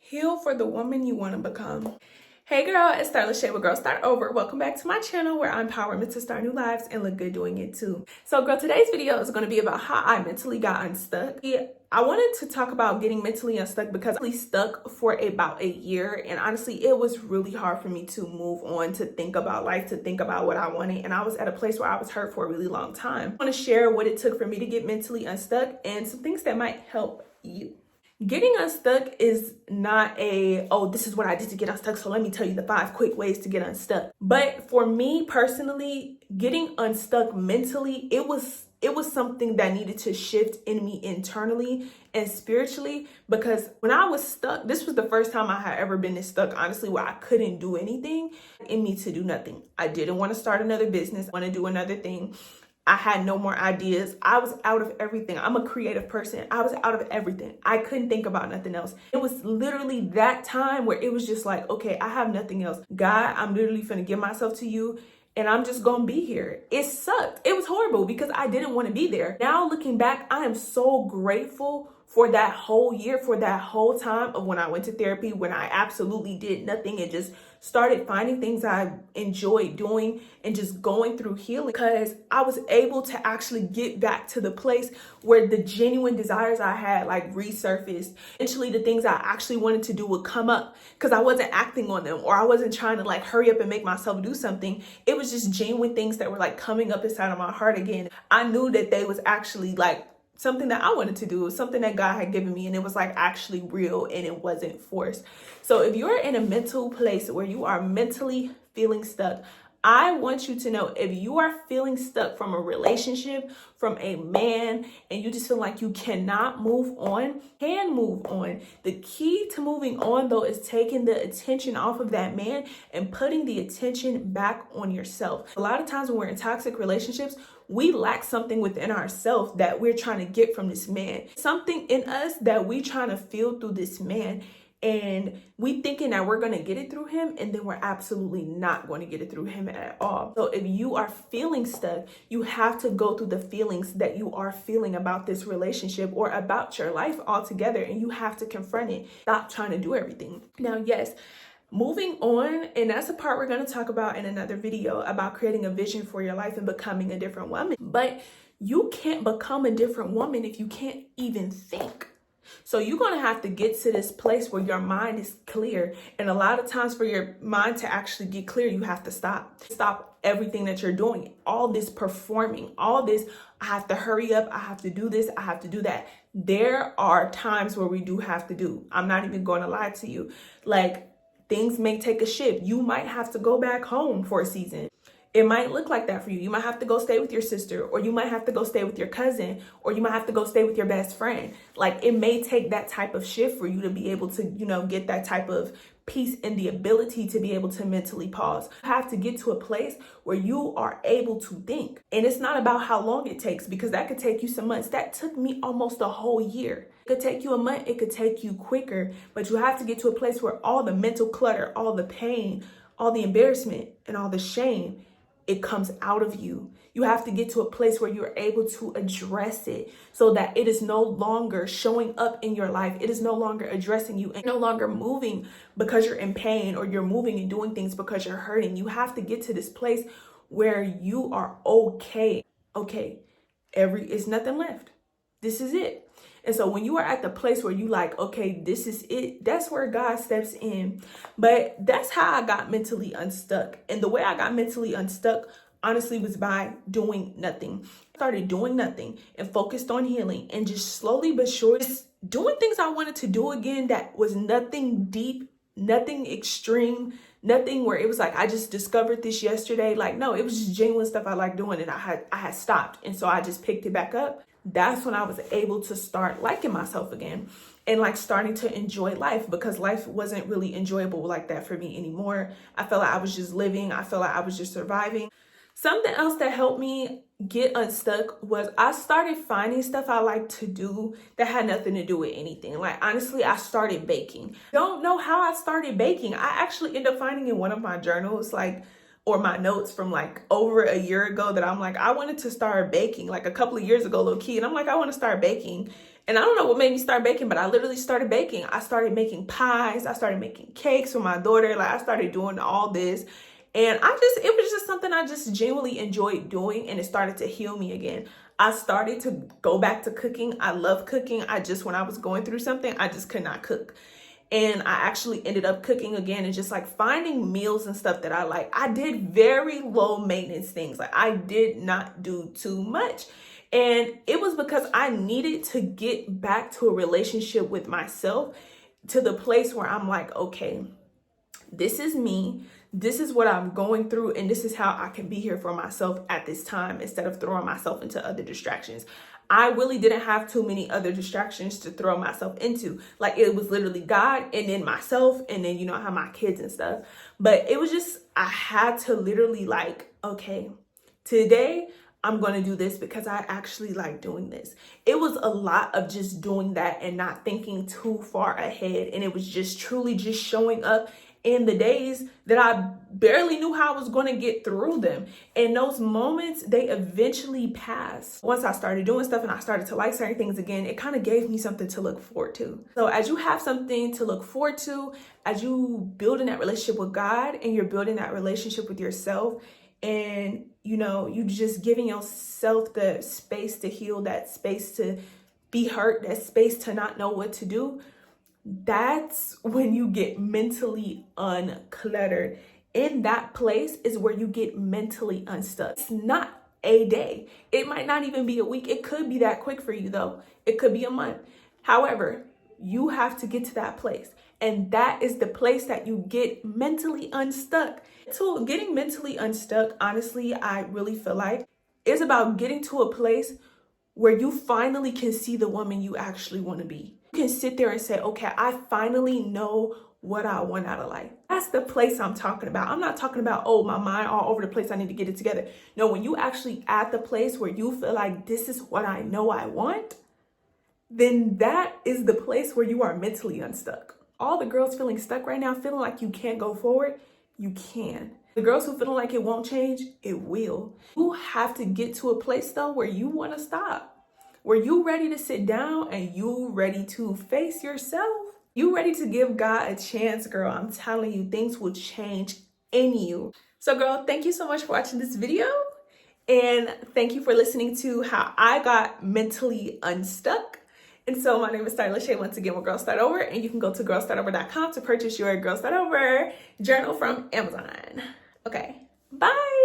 Heal for the woman you want to become. Hey girl, it's Starless Shade with Girl Start Over. Welcome back to my channel where I empower women to start new lives and look good doing it too. So girl, today's video is going to be about how I mentally got unstuck. I wanted to talk about getting mentally unstuck because I was really stuck for about a year, and honestly it was really hard for me to move on, to think about life, to think about what I wanted, and I was at a place where I was hurt for a really long time. I want to share what it took for me to get mentally unstuck and some things that might help you. Getting unstuck is not this is what I did to get unstuck, so let me tell you the 5 quick ways to get unstuck. But for me personally, getting unstuck mentally, it was something that needed to shift in me internally and spiritually, because when I was stuck, this was the first time I had ever been this stuck, honestly, where I couldn't do anything, in me to do nothing. I didn't want to start another business, want to do another thing. I had no more ideas. I was out of everything. I'm a creative person. I was out of everything. I couldn't think about nothing else. It was literally that time where it was just like, okay, I have nothing else. God, I'm literally finna give myself to you and I'm just gonna be here. It sucked. It was horrible because I didn't want to be there. Now looking back, I am so grateful for that whole year, for that whole time of when I went to therapy, when I absolutely did nothing and just started finding things I enjoyed doing and just going through healing, because I was able to actually get back to the place where the genuine desires I had like resurfaced. Eventually the things I actually wanted to do would come up because I wasn't acting on them, or I wasn't trying to like hurry up and make myself do something. It was just genuine things that were like coming up inside of my heart again. I knew that they was actually like something that I wanted to do. It was something that God had given me, and it was like actually real and it wasn't forced. So if you're in a mental place where you are mentally feeling stuck, I want you to know, if you are feeling stuck from a relationship, from a man, and you just feel like you cannot move on, can move on. The key to moving on though is taking the attention off of that man and putting the attention back on yourself. A lot of times when we're in toxic relationships, we lack something within ourselves that we're trying to get from this man. Something in us that we trying to feel through this man. And we thinking that we're going to get it through him, and then we're absolutely not going to get it through him at all. So if you are feeling stuck, you have to go through the feelings that you are feeling about this relationship or about your life altogether, and you have to confront it. Stop trying to do everything. Now, yes, moving on, and that's a part we're going to talk about in another video, about creating a vision for your life and becoming a different woman. But you can't become a different woman if you can't even think. So you're going to have to get to this place where your mind is clear. And a lot of times for your mind to actually get clear, you have to stop everything that you're doing. All this performing, all this, I have to hurry up, I have to do this, I have to do that. There are times where we do have to do. I'm not even going to lie to you. Like, things may take a shift. You might have to go back home for a season. It might look like that for you. You might have to go stay with your sister, or you might have to go stay with your cousin, or you might have to go stay with your best friend. Like, it may take that type of shift for you to be able to, get that type of peace and the ability to be able to mentally pause. You have to get to a place where you are able to think. And it's not about how long it takes, because that could take you some months. That took me almost a whole year. It could take you a month. It could take you quicker, but you have to get to a place where all the mental clutter, all the pain, all the embarrassment, and all the shame, it comes out of you. You have to get to a place where you're able to address it so that it is no longer showing up in your life. It is no longer addressing you, and no longer moving because you're in pain, or you're moving and doing things because you're hurting. You have to get to this place where you are okay. Okay, it's nothing left. This is it. And so when you are at the place where you like, okay, this is it, that's where God steps in. But that's how I got mentally unstuck. And the way I got mentally unstuck, honestly, was by doing nothing. I started doing nothing and focused on healing, and just slowly but surely just doing things I wanted to do again that was nothing deep, nothing extreme, nothing where it was like, I just discovered this yesterday. Like, no, it was just genuine stuff I like doing, and I had stopped. And so I just picked it back up. That's when I was able to start liking myself again, and like starting to enjoy life, because life wasn't really enjoyable like that for me anymore. I felt like I was just living. I felt like I was just surviving. Something else that helped me get unstuck was I started finding stuff I like to do that had nothing to do with anything. Like, honestly, I started baking. Don't know how I started baking. I actually ended up finding in one of my journals, or my notes from like over a year ago, that I'm like, I wanted to start baking like a couple of years ago, low key. And I'm like, I want to start baking. And I don't know what made me start baking, but I literally started baking. I started making pies. I started making cakes for my daughter. Like, I started doing all this. And it was just something I just genuinely enjoyed doing, and it started to heal me again. I started to go back to cooking. I love cooking. When I was going through something, I just could not cook. And I actually ended up cooking again and just like finding meals and stuff that I like. I did very low maintenance things. Like, I did not do too much. And it was because I needed to get back to a relationship with myself, to the place where I'm like, okay, this is me. This is what I'm going through, and this is how I can be here for myself at this time instead of throwing myself into other distractions. I really didn't have too many other distractions to throw myself into. Like, it was literally God and then myself, and then, you know, I have my kids and stuff. But it was just, I had to literally like, okay, today I'm going to do this because I actually like doing this. It was a lot of just doing that and not thinking too far ahead. And it was just truly just showing up in the days that I barely knew how I was going to get through them. And those moments, they eventually pass. Once I started doing stuff and I started to like certain things again, it kind of gave me something to look forward to. So as you have something to look forward to, as you building that relationship with God and you're building that relationship with yourself, and you know, you just giving yourself the space to heal, that space to be hurt, that space to not know what to do, that's when you get mentally uncluttered. In that place is where you get mentally unstuck. It's not a day. It might not even be a week. It could be that quick for you though. It could be a month. However, you have to get to that place. And that is the place that you get mentally unstuck. So getting mentally unstuck, honestly, I really feel like is about getting to a place where you finally can see the woman you actually want to be. You can sit there and say, okay, I finally know what I want out of life. That's the place I'm talking about. I'm not talking about, oh, my mind all over the place, I need to get it together. No, when you actually at the place where you feel like this is what I know I want, then that is the place where you are mentally unstuck. All the girls feeling stuck right now, feeling like you can't go forward, you can. The girls who feeling like it won't change, it will. You have to get to a place though where you want to stop, where you ready to sit down and you ready to face yourself. You ready to give God a chance, girl. I'm telling you, things will change in you. So girl, thank you so much for watching this video. And thank you for listening to how I got mentally unstuck. And so my name is Starla Shay, once again with Girl Start Over, and you can go to girlstartover.com to purchase your Girl Start Over journal from Amazon. Okay, bye.